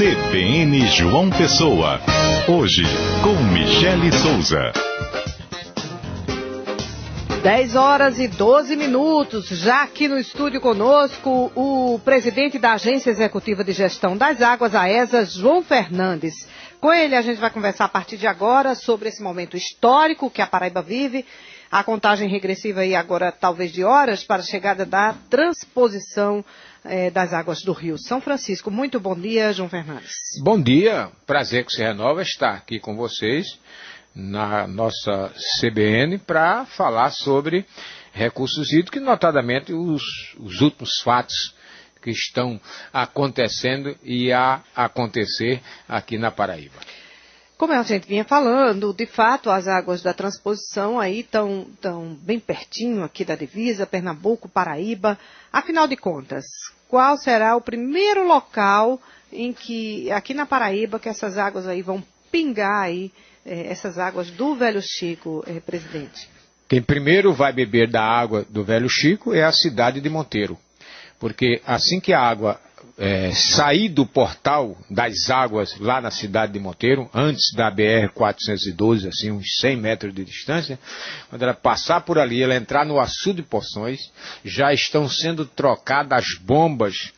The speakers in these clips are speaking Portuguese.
CBN João Pessoa. Hoje, com Michele Souza. 10h12, já aqui no estúdio conosco, o presidente da Agência Executiva de Gestão das Águas, AESA, João Fernandes. Com ele a gente vai conversar a partir de agora sobre esse momento histórico que a Paraíba vive, a contagem regressiva aí agora talvez de horas para a chegada da transposição das águas do Rio São Francisco. Muito bom dia, João Fernandes. Bom dia, prazer que se renova estar aqui com vocês na nossa CBN para falar sobre recursos hídricos, notadamente os últimos fatos que estão acontecendo e a acontecer aqui na Paraíba. Como a gente vinha falando, de fato as águas da transposição aí estão bem pertinho aqui da divisa, Pernambuco, Paraíba. Afinal de contas, qual será o primeiro local em que, aqui na Paraíba, que essas águas aí vão pingar aí, essas águas do Velho Chico, presidente? Quem primeiro vai beber da água do Velho Chico é a cidade de Monteiro, porque assim que a água sair do portal das águas lá na cidade de Monteiro, antes da BR-412, assim, uns 100 metros de distância, quando ela passar por ali, ela entrar no Açude de Poções, já estão sendo trocadas as bombas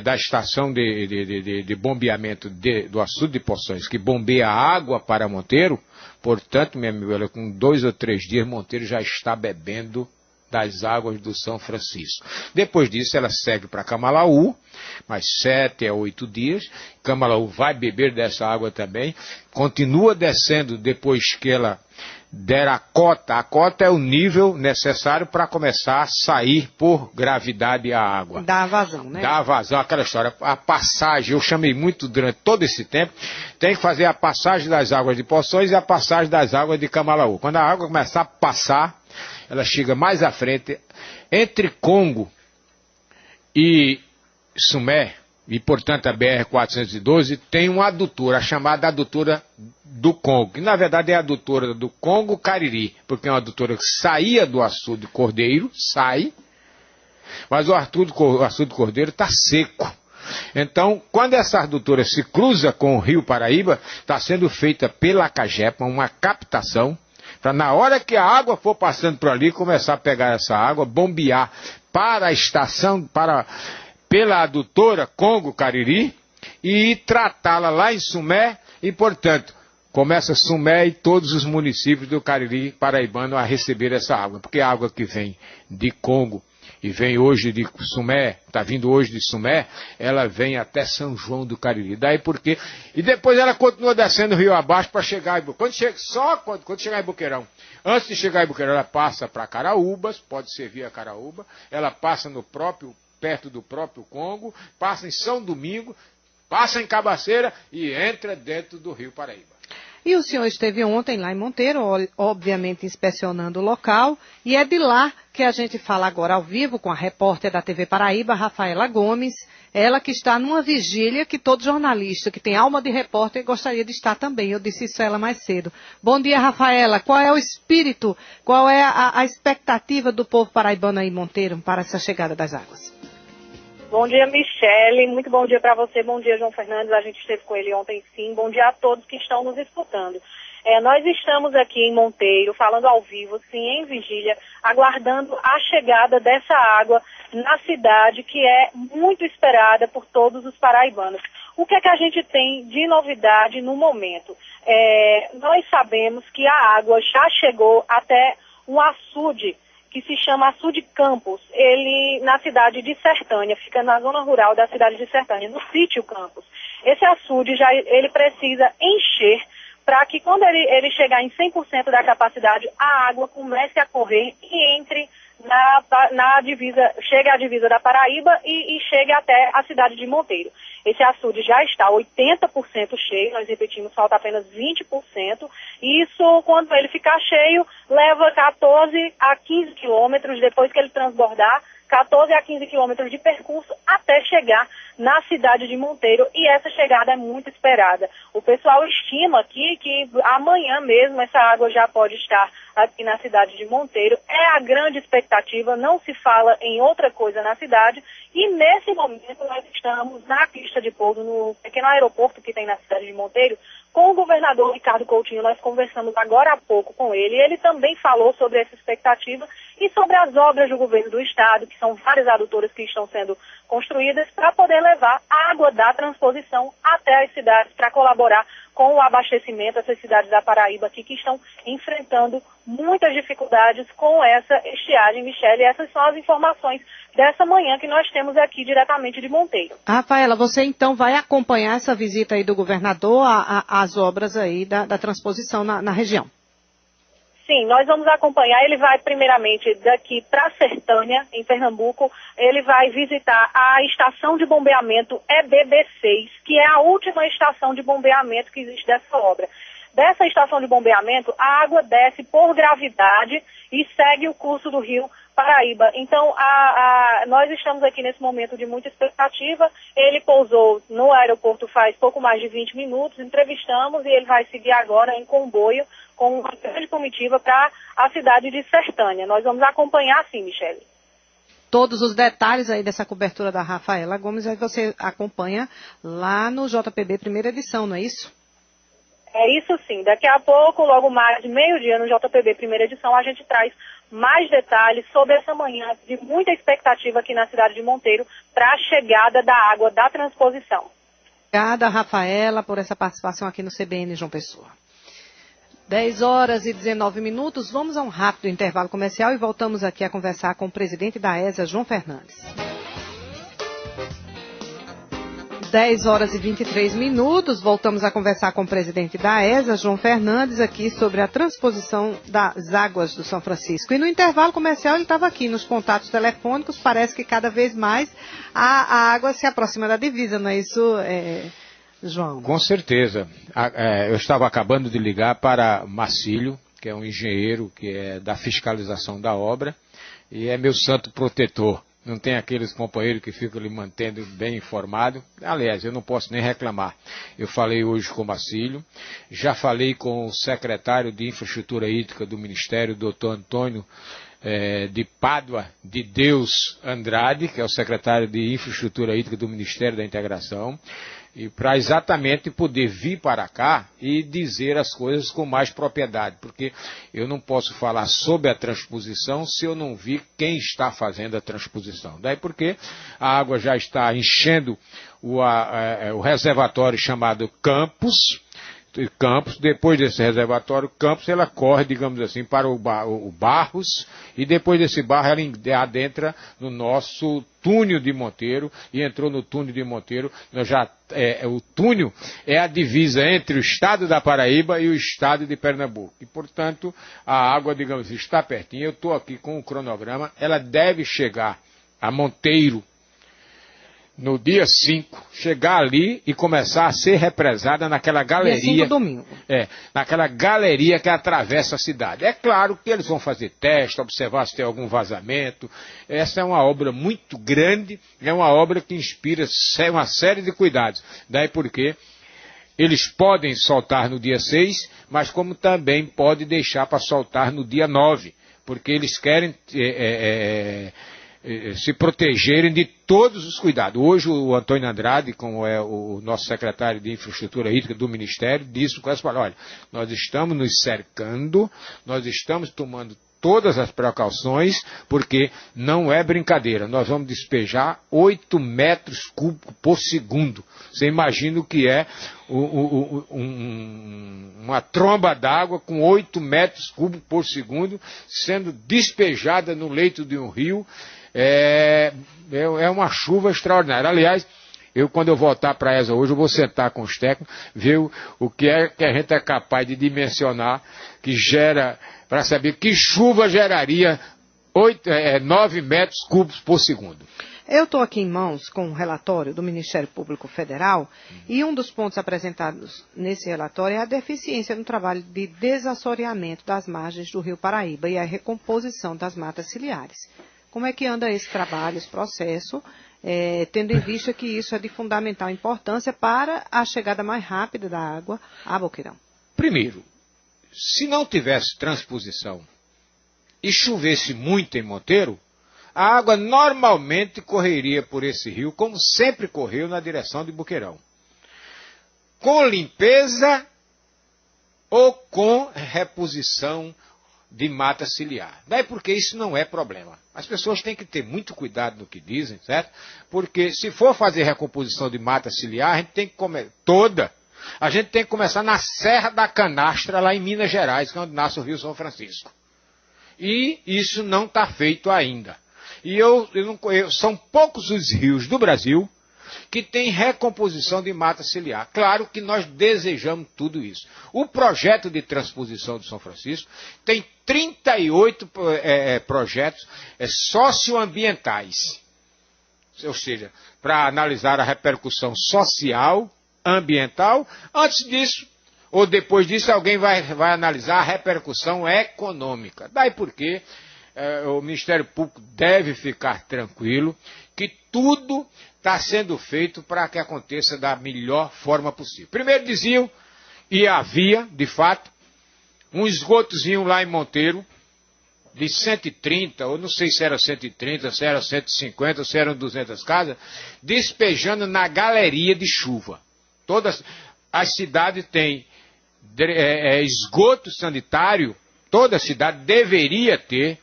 da estação de bombeamento do Açude de Poções, que bombeia água para Monteiro. Portanto, meu amigo, com 2 ou 3 dias, Monteiro já está bebendo das águas do São Francisco. Depois disso, ela segue para Camalaú, mais 7 a 8 dias. Camalaú vai beber dessa água também. Continua descendo depois que ela der a cota. A cota é o nível necessário para começar a sair por gravidade a água. Dá vazão, né? Dá vazão, aquela história. A passagem, eu chamei muito durante todo esse tempo, tem que fazer a passagem das águas de Poções e a passagem das águas de Camalaú. Quando a água começar a passar, ela chega mais à frente, entre Congo e Sumé, e portanto a BR-412, tem uma adutora, a chamada adutora do Congo, que na verdade é a adutora do Congo-Cariri, porque é uma adutora que saía do Açude Cordeiro, mas o Açude Cordeiro está seco. Então, quando essa adutora se cruza com o Rio Paraíba, está sendo feita pela Cagepa uma captação, para na hora que a água for passando por ali, começar a pegar essa água, bombear para a estação, pela adutora Congo-Cariri, e tratá-la lá em Sumé, e portanto, começa Sumé e todos os municípios do Cariri paraibano a receber essa água, porque a água que vem de Congo e vem hoje de Sumé, está vindo hoje de Sumé, ela vem até São João do Cariri. Daí porque. E depois ela continua descendo o rio abaixo para chegar em Buqueirão. Quando chegar em Buqueirão. Antes de chegar em Buqueirão, ela passa para Caraúbas, pode ser via Caraúba, ela passa perto do próprio Congo, passa em São Domingo, passa em Cabaceira e entra dentro do Rio Paraíba. E o senhor esteve ontem lá em Monteiro, obviamente inspecionando o local, e é de lá que a gente fala agora ao vivo com a repórter da TV Paraíba, Rafaela Gomes, ela que está numa vigília que todo jornalista que tem alma de repórter gostaria de estar também. Eu disse isso a ela mais cedo. Bom dia, Rafaela. Qual é o espírito, qual é a expectativa do povo paraibano aí em Monteiro para essa chegada das águas? Bom dia, Michele. Muito bom dia para você. Bom dia, João Fernandes. A gente esteve com ele ontem, sim. Bom dia a todos que estão nos escutando. Nós estamos aqui em Monteiro, falando ao vivo, sim, em vigília, aguardando a chegada dessa água na cidade, que é muito esperada por todos os paraibanos. O que é que a gente tem de novidade no momento? Nós sabemos que a água já chegou até um açude, que se chama Açude Campos, ele na cidade de Sertânia, fica na zona rural da cidade de Sertânia, no sítio Campos. Esse açude ele precisa encher para que quando ele chegar em 100% da capacidade, a água comece a correr e entre na divisa, chegue à divisa da Paraíba e chegue até a cidade de Monteiro. Esse açude já está 80% cheio, nós repetimos, falta apenas 20%. Isso, quando ele ficar cheio, leva 14 a 15 quilômetros depois que ele transbordar, 14 a 15 quilômetros de percurso até chegar na cidade de Monteiro, e essa chegada é muito esperada. O pessoal estima aqui que amanhã mesmo essa água já pode estar aqui na cidade de Monteiro. É a grande expectativa, não se fala em outra coisa na cidade, e nesse momento nós estamos na pista de pouso, no pequeno aeroporto que tem na cidade de Monteiro, com o governador Ricardo Coutinho. Nós conversamos agora há pouco com ele, e ele também falou sobre essa expectativa e sobre as obras do governo do estado, que são várias adutoras que estão sendo construídas para poder levar água da transposição até as cidades, para colaborar com o abastecimento dessas cidades da Paraíba aqui, que estão enfrentando muitas dificuldades com essa estiagem, Michele. E essas são as informações dessa manhã que nós temos aqui diretamente de Monteiro. Rafaela, você então vai acompanhar essa visita aí do governador às obras aí da transposição na região? Sim, nós vamos acompanhar. Ele vai primeiramente daqui para Sertânia, em Pernambuco. Ele vai visitar a estação de bombeamento EBB6, que é a última estação de bombeamento que existe dessa obra. Dessa estação de bombeamento, a água desce por gravidade e segue o curso do rio Paraíba. Então, nós estamos aqui nesse momento de muita expectativa. Ele pousou no aeroporto faz pouco mais de 20 minutos, entrevistamos, e ele vai seguir agora em comboio com uma grande comitiva para a cidade de Sertânia. Nós vamos acompanhar, sim, Michele. Todos os detalhes aí dessa cobertura da Rafaela Gomes, aí você acompanha lá no JPB primeira edição, não é isso? É isso sim. Daqui a pouco, logo mais de meio-dia, no JPB primeira edição, a gente traz mais detalhes sobre essa manhã de muita expectativa aqui na cidade de Monteiro para a chegada da água da transposição. Obrigada, Rafaela, por essa participação aqui no CBN João Pessoa. 10 horas e 19 minutos, vamos a um rápido intervalo comercial e voltamos aqui a conversar com o presidente da ESA, João Fernandes. 10 horas e 23 minutos, voltamos a conversar com o presidente da ESA, João Fernandes, aqui sobre a transposição das águas do São Francisco. E no intervalo comercial ele estava aqui nos contatos telefônicos, parece que cada vez mais a água se aproxima da divisa, não é isso, João? Com certeza. Eu estava acabando de ligar para Marcílio, que é um engenheiro que é da fiscalização da obra, e é meu santo protetor. Não tem aqueles companheiros que ficam lhe mantendo bem informado. Aliás, eu não posso nem reclamar. Eu falei hoje com o Marcílio, já falei com o secretário de Infraestrutura Hídrica do Ministério, doutor Antônio de Pádua de Deus Andrade, que é o secretário de Infraestrutura Hídrica do Ministério da Integração, e para exatamente poder vir para cá e dizer as coisas com mais propriedade, porque eu não posso falar sobre a transposição se eu não vir quem está fazendo a transposição. Daí porque a água já está enchendo o reservatório chamado Campos, depois desse reservatório Campos, ela corre, digamos assim, para o Barros, e depois desse Barro ela adentra no nosso túnel de Monteiro, e entrou no túnel de Monteiro. O túnel é a divisa entre o estado da Paraíba e o estado de Pernambuco, e portanto a água, digamos assim, está pertinho. Eu estou aqui com o cronograma, ela deve chegar a Monteiro no dia 5, chegar ali e começar a ser represada naquela galeria. Dia 5, domingo. Naquela galeria que atravessa a cidade. É claro que eles vão fazer teste, observar se tem algum vazamento. Essa é uma obra muito grande, é uma obra que inspira uma série de cuidados. Daí porque eles podem soltar no dia 6, mas como também pode deixar para soltar no dia 9, porque eles querem se protegerem de todos os cuidados. Hoje o Antônio Andrade, como é o nosso secretário de Infraestrutura Hídrica do Ministério, disse com essa palavra: olha, nós estamos nos cercando, nós estamos tomando todas as precauções, porque não é brincadeira. Nós vamos despejar 8 metros cúbicos por segundo. Você imagina o que é uma tromba d'água com 8 metros cúbicos por segundo sendo despejada no leito de um rio. É uma chuva extraordinária. Aliás, quando eu voltar para a ESA hoje, eu vou sentar com os técnicos, ver o que é que a gente é capaz de dimensionar, que gera, para saber que chuva geraria 9 metros cúbicos por segundo. Eu estou aqui em mãos com um relatório do Ministério Público Federal, e um dos pontos apresentados nesse relatório é a deficiência no trabalho de desassoreamento das margens do Rio Paraíba e a recomposição das matas ciliares. Como é que anda esse trabalho, esse processo, tendo em vista que isso é de fundamental importância para a chegada mais rápida da água a Boqueirão? Primeiro, se não tivesse transposição e chovesse muito em Monteiro, a água normalmente correria por esse rio, como sempre correu na direção de Boqueirão. Com limpeza ou com reposição de mata ciliar. Daí porque isso não é problema. As pessoas têm que ter muito cuidado no que dizem, certo? Porque se for fazer recomposição de mata ciliar, a gente tem que a gente tem que começar na Serra da Canastra, lá em Minas Gerais, que é onde nasce o Rio São Francisco. E isso não está feito ainda. E são poucos os rios do Brasil que têm recomposição de mata ciliar. Claro que nós desejamos tudo isso. O projeto de transposição do São Francisco tem 38 projetos socioambientais. Ou seja, para analisar a repercussão social, ambiental. Antes disso, ou depois disso, alguém vai analisar a repercussão econômica. Daí porque o Ministério Público deve ficar tranquilo que tudo está sendo feito para que aconteça da melhor forma possível. Primeiro diziam, e havia, de fato, um esgotozinho lá em Monteiro, de 130, ou não sei se era 130, se era 150, ou se eram 200 casas, despejando na galeria de chuva. Todas as cidades têm esgoto sanitário, toda cidade deveria ter,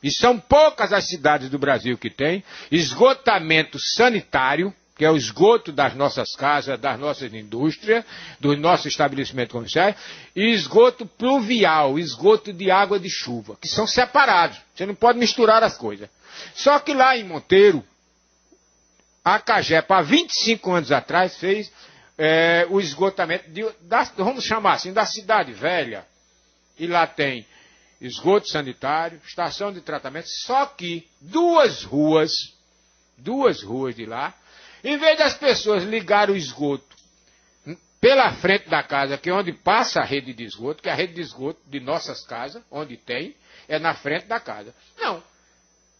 e são poucas as cidades do Brasil que têm, esgotamento sanitário, que é o esgoto das nossas casas, das nossas indústrias, dos nossos estabelecimentos comerciais, e esgoto pluvial, esgoto de água de chuva, que são separados. Você não pode misturar as coisas. Só que lá em Monteiro, a Cagepa, há 25 anos atrás, fez o esgotamento, vamos chamar assim, da cidade velha, e lá tem esgoto sanitário, estação de tratamento, só que duas ruas de lá, em vez das pessoas ligarem o esgoto pela frente da casa, que é onde passa a rede de esgoto, que é a rede de esgoto de nossas casas, onde tem, é na frente da casa. Não.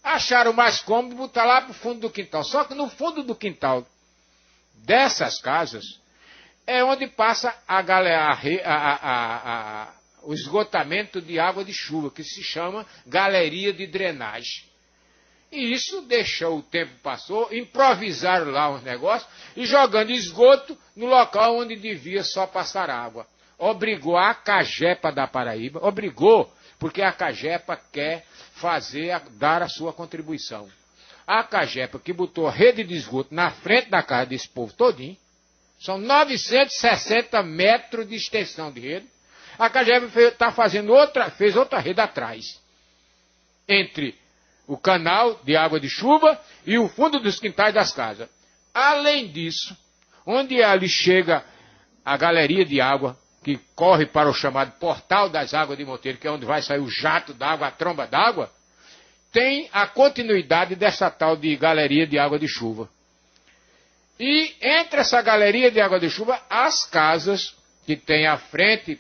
Acharam mais cômodo botar lá para o fundo do quintal. Só que no fundo do quintal dessas casas é onde passa o esgotamento de água de chuva, que se chama galeria de drenagem. E isso deixou, o tempo passou, improvisaram lá uns negócios e jogando esgoto no local onde devia só passar água. Obrigou a Cagepa da Paraíba, porque a Cagepa quer dar a sua contribuição. A Cagepa que botou rede de esgoto na frente da casa desse povo todinho, são 960 metros de extensão de rede. A Cagepa fez outra rede atrás, entre o canal de água de chuva e o fundo dos quintais das casas. Além disso, onde ali chega a galeria de água, que corre para o chamado Portal das Águas de Monteiro, que é onde vai sair o jato d'água, a tromba d'água, tem a continuidade dessa tal de galeria de água de chuva. E entre essa galeria de água de chuva, as casas que tem a frente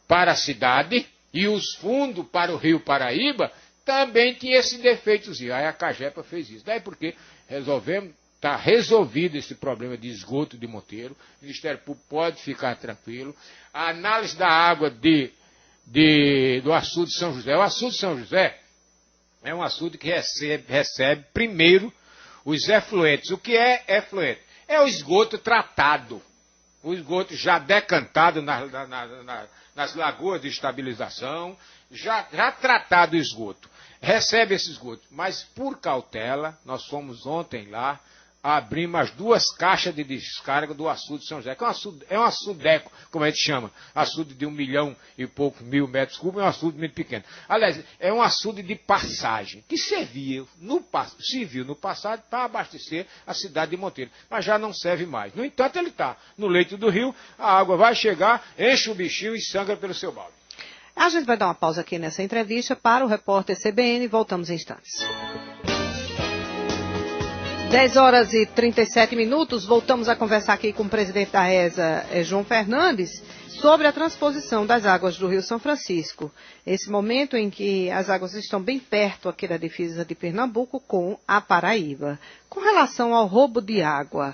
para a cidade e os fundos para o Paraíba, também tinha esse defeitozinho. Aí a Cagepa fez isso. Daí porque está resolvido esse problema de esgoto de Monteiro. O Ministério Público pode ficar tranquilo. A análise da água do açude de São José. O açude de São José é um açude que recebe primeiro os efluentes. O que é efluente? É o esgoto tratado. O esgoto já decantado nas lagoas de estabilização, já tratado o esgoto. Recebe esse esgoto, mas por cautela, nós fomos ontem lá, abrimos as 2 caixas de descarga do açude de São José, que é um açudeco, como a gente chama, açude de 1 milhão e pouco mil metros cúbicos, é um açude muito pequeno. Aliás, é um açude de passagem, que serviu no passado para abastecer a cidade de Monteiro, mas já não serve mais. No entanto, ele está no leito do rio, a água vai chegar, enche o bichinho e sangra pelo seu balde. A gente vai dar uma pausa aqui nessa entrevista para o repórter CBN e voltamos em instantes. 10 horas e 37 minutos, voltamos a conversar aqui com o presidente da ESA, João Fernandes, sobre a transposição das águas do Rio São Francisco. Esse momento em que as águas estão bem perto aqui da divisa de Pernambuco com a Paraíba. Com relação ao roubo de água,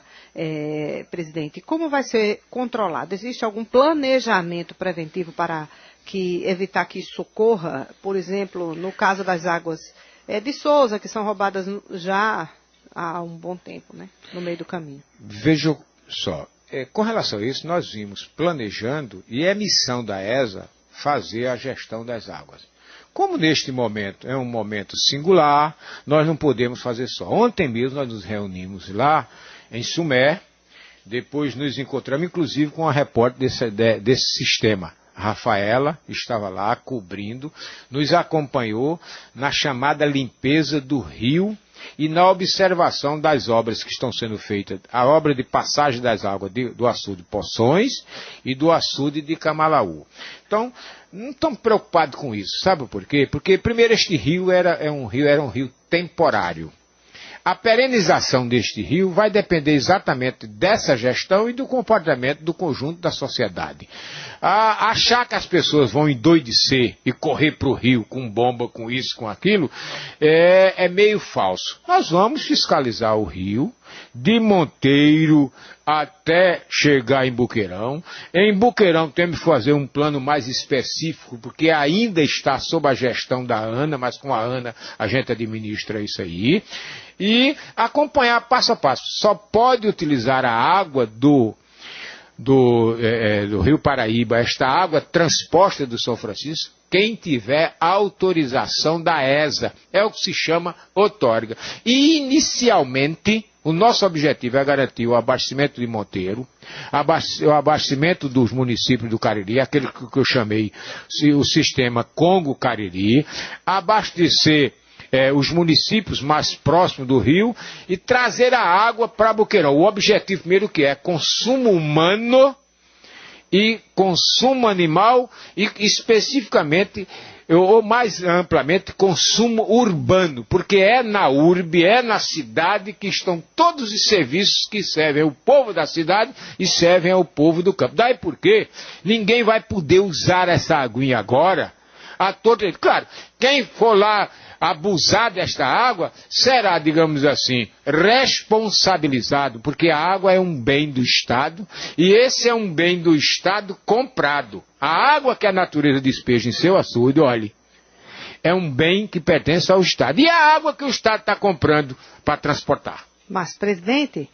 presidente, como vai ser controlado? Existe algum planejamento preventivo para evitar que isso ocorra? Por exemplo, no caso das águas de Souza, que são roubadas já há um bom tempo, né? No meio do caminho. Veja só, com relação a isso, nós vimos planejando, e é missão da ESA fazer a gestão das águas. Como neste momento é um momento singular, nós não podemos fazer só. Ontem mesmo nós nos reunimos lá em Sumé, depois nos encontramos inclusive com a repórter desse sistema. A Rafaela estava lá cobrindo, nos acompanhou na chamada limpeza do rio e na observação das obras que estão sendo feitas, a obra de passagem das águas do açude Poções e do açude de Camalaú. Então, não estamos preocupados com isso, sabe por quê? Porque, primeiro, este rio era um rio temporário. A perenização deste rio vai depender exatamente dessa gestão e do comportamento do conjunto da sociedade. Achar que as pessoas vão endoidecer e correr para o rio com bomba, com isso, com aquilo, é meio falso. Nós vamos fiscalizar o rio, de Monteiro até chegar em Boqueirão. Em Boqueirão temos que fazer um plano mais específico, porque ainda está sob a gestão da ANA, mas com a ANA a gente administra isso aí. E acompanhar passo a passo. Só pode utilizar a água do Rio Paraíba, esta água transposta do São Francisco, quem tiver autorização da ESA. É o que se chama outorga. E, inicialmente, o nosso objetivo é garantir o abastecimento de Monteiro, o abastecimento dos municípios do Cariri, aquele que eu chamei o sistema Congo-Cariri, abastecer os municípios mais próximos do rio e trazer a água para Boqueirão. O objetivo primeiro que é consumo humano e consumo animal e especificamente, ou mais amplamente, consumo urbano, porque é na urbe, é na cidade que estão todos os serviços que servem ao povo da cidade e servem ao povo do campo. Daí porque ninguém vai poder usar essa aguinha agora a todo jeito. Claro, quem for lá abusar desta água será, digamos assim, responsabilizado, porque a água é um bem do Estado e esse é um bem do Estado comprado. A água que a natureza despeja em seu açude, olhe, é um bem que pertence ao Estado. E a água que o Estado está comprando para transportar. Mas, presidente,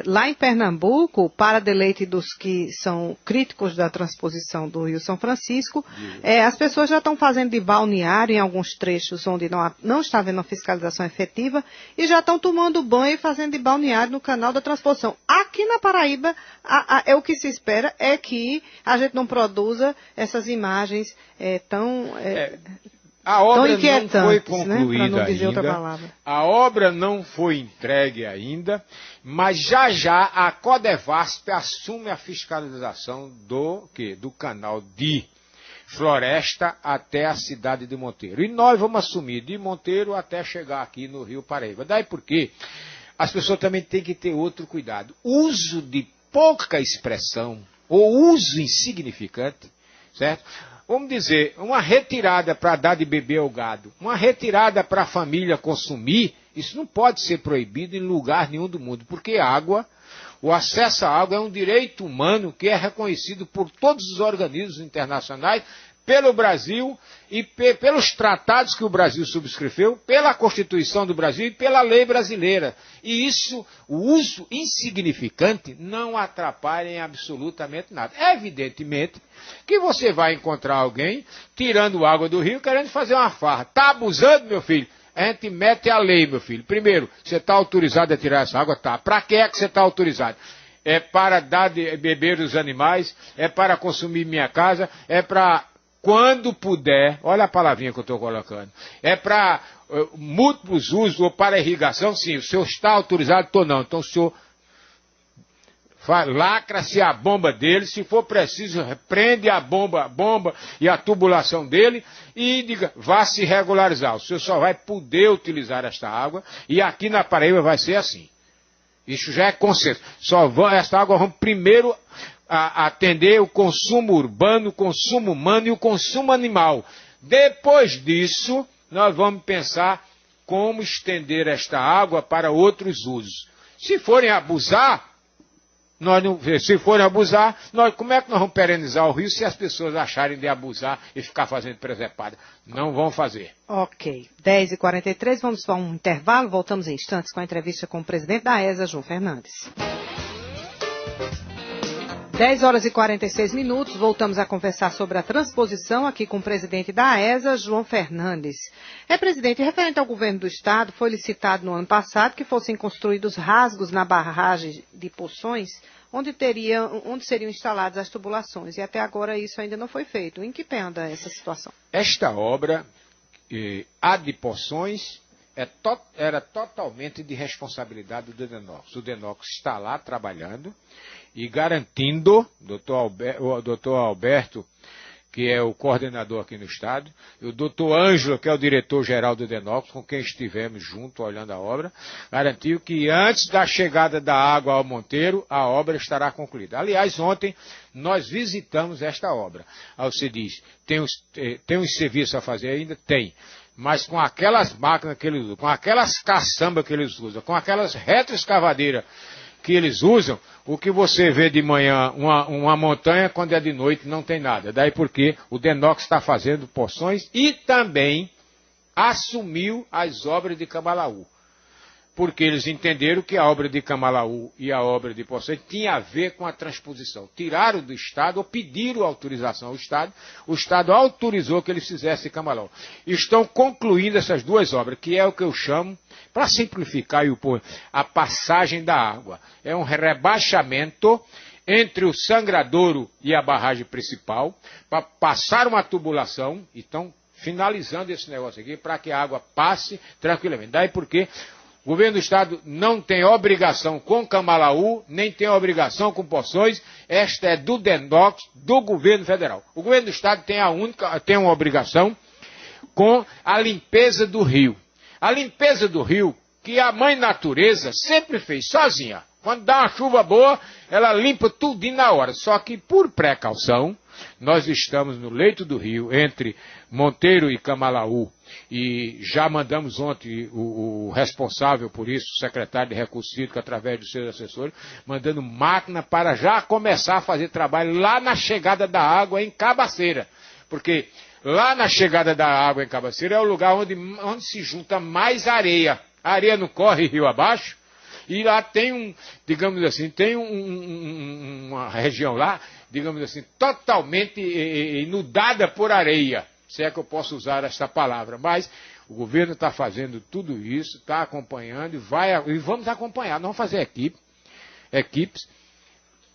lá em Pernambuco, para deleite dos que são críticos da transposição do Rio São Francisco, as pessoas já estão fazendo de balneário em alguns trechos onde não está havendo uma fiscalização efetiva e já estão tomando banho e fazendo de balneário no canal da transposição. Aqui na Paraíba, o que se espera é que a gente não produza essas imagens tão... A obra não foi concluída, né? Para não dizer outra ainda, palavra. A obra não foi entregue ainda, mas já a Codevasp assume a fiscalização do canal de Floresta até a cidade de Monteiro. E nós vamos assumir de Monteiro até chegar aqui no Rio Paraíba. Daí porque as pessoas também têm que ter outro cuidado. Uso de pouca expressão ou uso insignificante, certo? Vamos dizer, uma retirada para dar de beber ao gado, uma retirada para a família consumir, isso não pode ser proibido em lugar nenhum do mundo, porque água, o acesso à água é um direito humano que é reconhecido por todos os organismos internacionais, pelo Brasil e pelos tratados que o Brasil subscreveu, pela Constituição do Brasil e pela lei brasileira. E isso, o uso insignificante, não atrapalha em absolutamente nada. Evidentemente que você vai encontrar alguém tirando água do rio querendo fazer uma farra. Está abusando, meu filho? A gente mete a lei, meu filho. Primeiro, você está autorizado a tirar essa água? Tá. Para que é que você está autorizado? É para dar de beber os animais? É para consumir minha casa? É para... Quando puder, olha a palavrinha que eu estou colocando, é para múltiplos usos ou para irrigação, sim, o senhor está autorizado ou não. Então o senhor lacra-se a bomba dele, se for preciso, prende a bomba e a tubulação dele e diga, vá se regularizar. O senhor só vai poder utilizar esta água e aqui na Paraíba vai ser assim. Isso já é consenso. Esta água vamos primeiro atender o consumo urbano, o consumo humano e o consumo animal. Depois disso, nós vamos pensar como estender esta água para outros usos. Se forem abusar, como é que nós vamos perenizar o rio se as pessoas acharem de abusar e ficar fazendo presepada? Não vão fazer. Ok. 10h43, vamos para um intervalo. Voltamos em instantes com a entrevista com o presidente da ESA, João Fernandes. 10h46, voltamos a conversar sobre a transposição aqui com o presidente da ESA, João Fernandes. Presidente, referente ao governo do estado, foi licitado no ano passado que fossem construídos rasgos na barragem de Poções, onde seriam instaladas as tubulações, e até agora isso ainda não foi feito. Em que pé anda essa situação? Esta obra, a de Poções, era totalmente de responsabilidade do DENOX. O DENOX está lá trabalhando e garantindo, o doutor Alberto, que é o coordenador aqui no estado, e o doutor Ângelo, que é o diretor-geral do DENOX, com quem estivemos junto olhando a obra, garantiu que antes da chegada da água ao Monteiro, a obra estará concluída. Aliás, ontem nós visitamos esta obra. Aí você diz, tem uns serviços a fazer ainda? Tem. Mas com aquelas máquinas que eles usam, com aquelas caçambas que eles usam, com aquelas retroescavadeiras que eles usam, o que você vê de manhã, uma montanha, quando é de noite não tem nada. Daí porque o DENOX está fazendo Poções e também assumiu as obras de Camalaú. Porque eles entenderam que a obra de Camalaú e a obra de Poções tinha a ver com a transposição. Tiraram do Estado, ou pediram autorização ao Estado, o Estado autorizou que eles fizessem Camalaú. E estão concluindo essas duas obras, que é o que eu chamo, para simplificar a passagem da água. É um rebaixamento entre o sangradouro e a barragem principal, para passar uma tubulação, e estão finalizando esse negócio aqui, para que a água passe tranquilamente. Daí porque o governo do estado não tem obrigação com Camalaú, nem tem obrigação com Poções, esta é do DENOX, do governo federal. O governo do estado tem uma obrigação com a limpeza do rio. A limpeza do rio, que a mãe natureza sempre fez sozinha. Quando dá uma chuva boa, ela limpa tudo na hora. Só que por precaução, nós estamos no leito do rio, entre Monteiro e Camalaú, e já mandamos ontem o responsável por isso, o secretário de Recursos Hídricos, através dos seus assessores, mandando máquina para já começar a fazer trabalho lá na chegada da água em Cabaceira. Porque lá na chegada da água em Cabaceira é o lugar onde se junta mais areia. A areia não corre rio abaixo. E lá tem uma região lá, digamos assim, totalmente inundada por areia, se é que eu posso usar essa palavra. Mas o governo está fazendo tudo isso, está acompanhando e vamos acompanhar. Nós vamos fazer equipes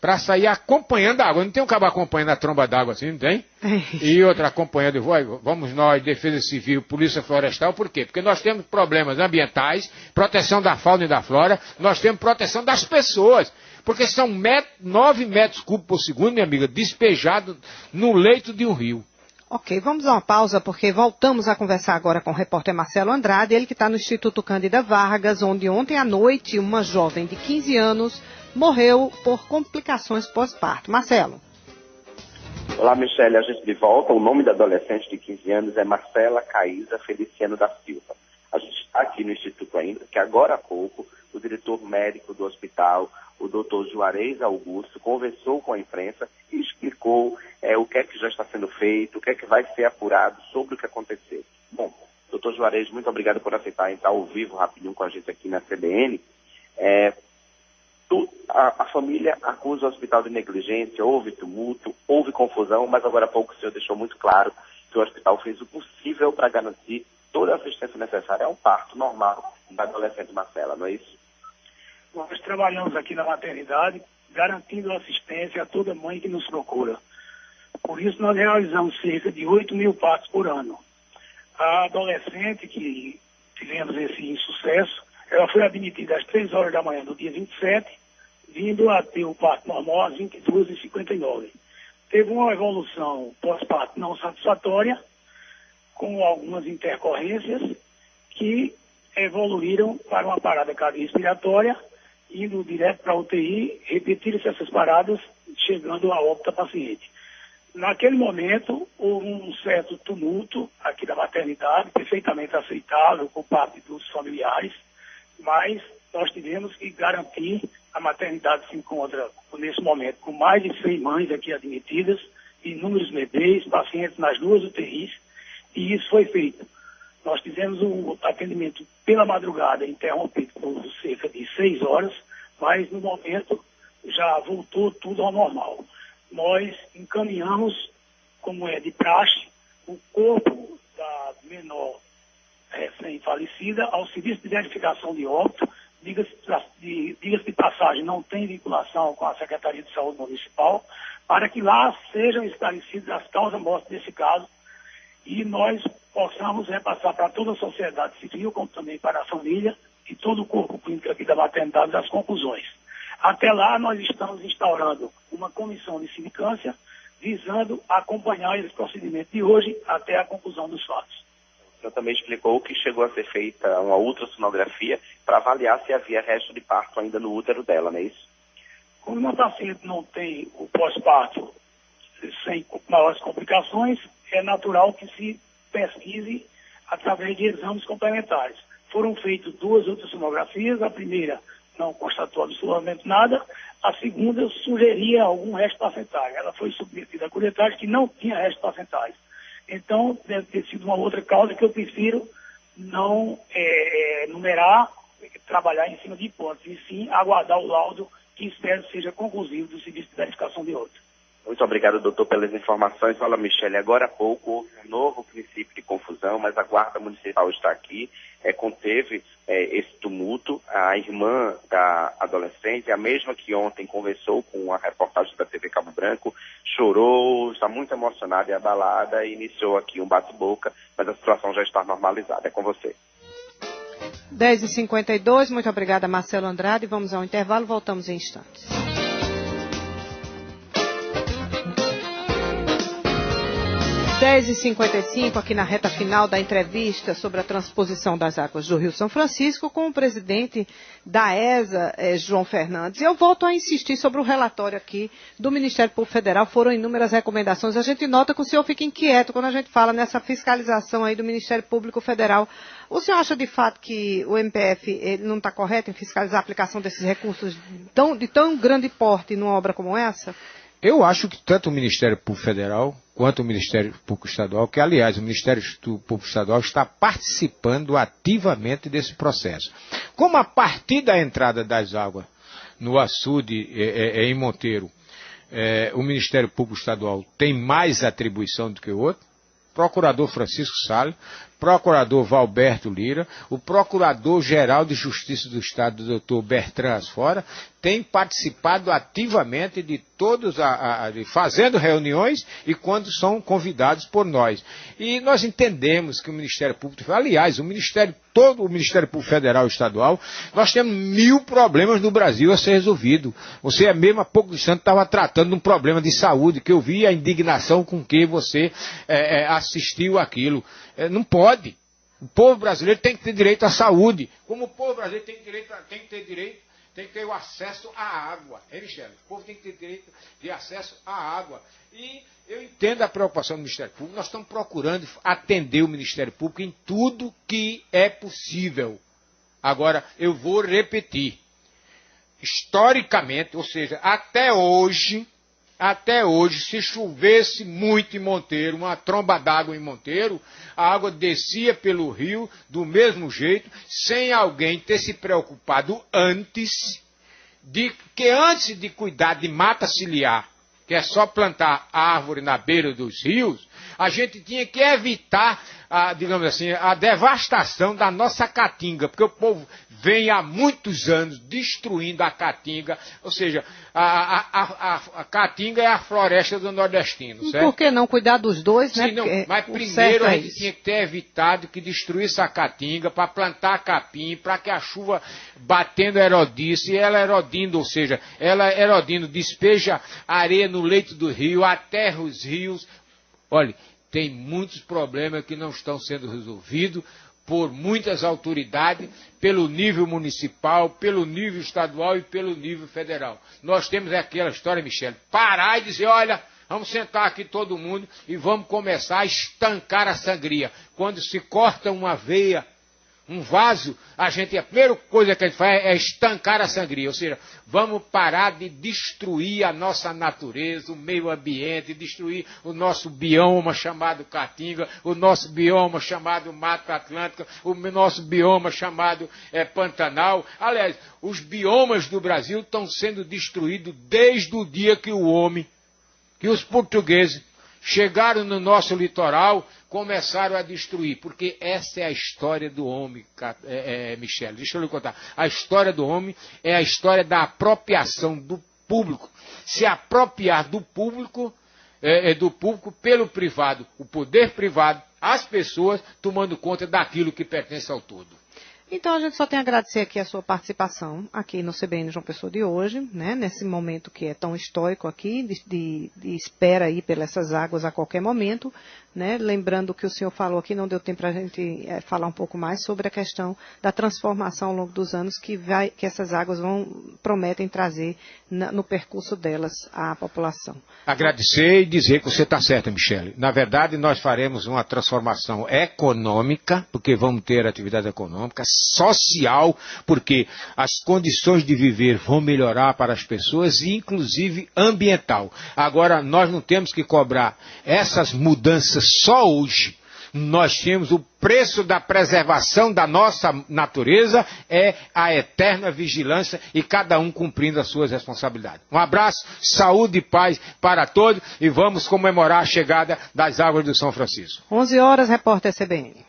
para sair acompanhando a água. Não tem um cabo acompanhando a tromba d'água assim, não tem? E outra acompanhando, vamos nós, Defesa Civil, Polícia Florestal, por quê? Porque nós temos problemas ambientais, proteção da fauna e da flora, nós temos proteção das pessoas, porque são 9 metros cúbicos por segundo, minha amiga, despejados no leito de um rio. Ok, vamos a uma pausa, porque voltamos a conversar agora com o repórter Marcelo Andrade, ele que está no Instituto Cândida Vargas, onde ontem à noite uma jovem de 15 anos morreu por complicações pós-parto. Marcelo. Olá, Michele, a gente de volta. O nome da adolescente de 15 anos é Marcela Caísa Feliciano da Silva. A gente está aqui no Instituto ainda, que agora há pouco o diretor médico do hospital, o doutor Juarez Augusto, conversou com a imprensa e explicou o que é que já está sendo feito, o que é que vai ser apurado sobre o que aconteceu. Bom, doutor Juarez, muito obrigado por aceitar entrar ao vivo rapidinho com a gente aqui na CBN. A família acusa o hospital de negligência, houve tumulto, houve confusão, mas agora há pouco o senhor deixou muito claro que o hospital fez o possível para garantir toda a assistência necessária a um parto normal da adolescente Marcela, não é isso? Nós trabalhamos aqui na maternidade, garantindo assistência a toda mãe que nos procura. Por isso nós realizamos cerca de 8.000 partos por ano. A adolescente que tivemos esse insucesso, ela foi admitida às 3 horas da manhã do dia 27 vindo a ter o parto normal às 22h59. Teve uma evolução pós-parto não satisfatória, com algumas intercorrências que evoluíram para uma parada cardiorrespiratória, indo direto para a UTI, repetiram-se essas paradas, chegando a óbito da paciente. Naquele momento, houve um certo tumulto aqui da maternidade, perfeitamente aceitável por parte dos familiares, mas nós tivemos que garantir, a maternidade se encontra, nesse momento, com mais de 100 mães aqui admitidas, inúmeros bebês, pacientes nas 2 UTIs, e isso foi feito. Nós tivemos um atendimento pela madrugada, interrompido por cerca de 6 horas, mas no momento já voltou tudo ao normal. Nós encaminhamos, como é de praxe, o corpo da menor recém-falecida ao serviço de verificação de óbito. Diga-se de passagem, não tem vinculação com a Secretaria de Saúde Municipal, para que lá sejam esclarecidas as causas mortes desse caso e nós possamos repassar para toda a sociedade civil, como também para a família e todo o corpo clínico aqui da maternidade as conclusões. Até lá, nós estamos instaurando uma comissão de sindicância visando acompanhar esse procedimento de hoje até a conclusão dos fatos. O senhor também explicou que chegou a ser feita uma ultrassonografia para avaliar se havia resto de parto ainda no útero dela, não é isso? Como uma paciente não tem o pós-parto sem maiores complicações, é natural que se pesquise através de exames complementares. Foram feitas 2 ultrassonografias, a primeira não constatou absolutamente nada, a segunda sugeria algum resto placentário. Ela foi submetida a curetagem que não tinha resto placentário. Então, deve ter sido uma outra causa que eu prefiro não numerar, trabalhar em cima de hipóteses, e sim aguardar o laudo que espero seja conclusivo do serviço de verificação de óbito. Muito obrigado, doutor, pelas informações. Olha, Michele, agora há pouco houve um novo princípio de confusão, mas a Guarda Municipal está aqui, conteve esse tumulto. A irmã da adolescente, a mesma que ontem conversou com a reportagem da TV Cabo Branco, chorou, está muito emocionada e abalada e iniciou aqui um bate-boca, mas a situação já está normalizada. É com você. 10h52, muito obrigada, Marcelo Andrade. Vamos ao intervalo, voltamos em instantes. 10h55, aqui na reta final da entrevista sobre a transposição das águas do Rio São Francisco com o presidente da ESA, João Fernandes. E eu volto a insistir sobre o relatório aqui do Ministério Público Federal. Foram inúmeras recomendações. A gente nota que o senhor fica inquieto quando a gente fala nessa fiscalização aí do Ministério Público Federal. O senhor acha de fato que o MPF ele não está correto em fiscalizar a aplicação desses recursos de tão grande porte numa obra como essa? Eu acho que tanto o Ministério Público Federal quanto o Ministério Público Estadual, que aliás o Ministério Público Estadual está participando ativamente desse processo. Como a partir da entrada das águas no açude em Monteiro, o Ministério Público Estadual tem mais atribuição do que o outro, Procurador Francisco Salles, Procurador Valberto Lira, o Procurador-Geral de Justiça do Estado, Dr. Bertrand Asfora, tem participado ativamente de todos, fazendo reuniões e quando são convidados por nós. E nós entendemos que o Ministério Público, aliás, todo o Ministério Público Federal e Estadual, nós temos 1000 problemas no Brasil a ser resolvido. Você mesmo há pouco distante estava tratando de um problema de saúde, que eu vi a indignação com que você assistiu aquilo. Não pode. O povo brasileiro tem que ter direito à saúde. Como o povo brasileiro tem que ter o acesso à água. Michele? O povo tem que ter direito de acesso à água. E eu entendo a preocupação do Ministério Público. Nós estamos procurando atender o Ministério Público em tudo que é possível. Agora, eu vou repetir. Historicamente, ou seja, até hoje, se chovesse muito em Monteiro, uma tromba d'água em Monteiro, a água descia pelo rio do mesmo jeito, sem alguém ter se preocupado antes de cuidar de mata ciliar, que é só plantar árvore na beira dos rios, A gente tinha que evitar, digamos assim, a devastação da nossa caatinga, porque o povo vem há muitos anos destruindo a caatinga, ou seja, a caatinga é a floresta do nordestino, certo? Por que não cuidar dos dois, né? Sim, não, mas primeiro a gente tinha que ter evitado que destruísse a caatinga para plantar capim, para que a chuva batendo erodisse, e ela erodindo, ou seja, ela erodindo, despeja areia no leito do rio, aterra os rios. Olha, tem muitos problemas que não estão sendo resolvidos por muitas autoridades, pelo nível municipal, pelo nível estadual e pelo nível federal. Nós temos aquela história, Michele, parar e dizer, olha, vamos sentar aqui todo mundo e vamos começar a estancar a sangria. Quando se corta uma veia, um vaso, a primeira coisa que a gente faz é estancar a sangria, ou seja, vamos parar de destruir a nossa natureza, o meio ambiente, destruir o nosso bioma chamado Caatinga, o nosso bioma chamado Mata Atlântica, o nosso bioma chamado Pantanal. Aliás, os biomas do Brasil estão sendo destruídos desde o dia que que os portugueses chegaram no nosso litoral, começaram a destruir, porque essa é a história do homem, Michele. Deixa eu lhe contar. A história do homem é a história da apropriação do público. Se apropriar do público pelo privado, o poder privado, as pessoas tomando conta daquilo que pertence ao todo. Então, a gente só tem a agradecer aqui a sua participação aqui no CBN João Pessoa de hoje, né, nesse momento que é tão histórico aqui, de espera aí pelas essas águas a qualquer momento, né, lembrando que o senhor falou aqui, não deu tempo para a gente falar um pouco mais sobre a questão da transformação ao longo dos anos que essas águas prometem trazer no percurso delas à população. Agradecer e dizer que você está certa, Michele. Na verdade, nós faremos uma transformação econômica, porque vamos ter atividade econômica, social, porque as condições de viver vão melhorar para as pessoas e inclusive ambiental. Agora, nós não temos que cobrar essas mudanças só hoje. Nós temos o preço da preservação da nossa natureza, é a eterna vigilância e cada um cumprindo as suas responsabilidades. Um abraço, saúde e paz para todos e vamos comemorar a chegada das águas do São Francisco. 11 horas, repórter CBN.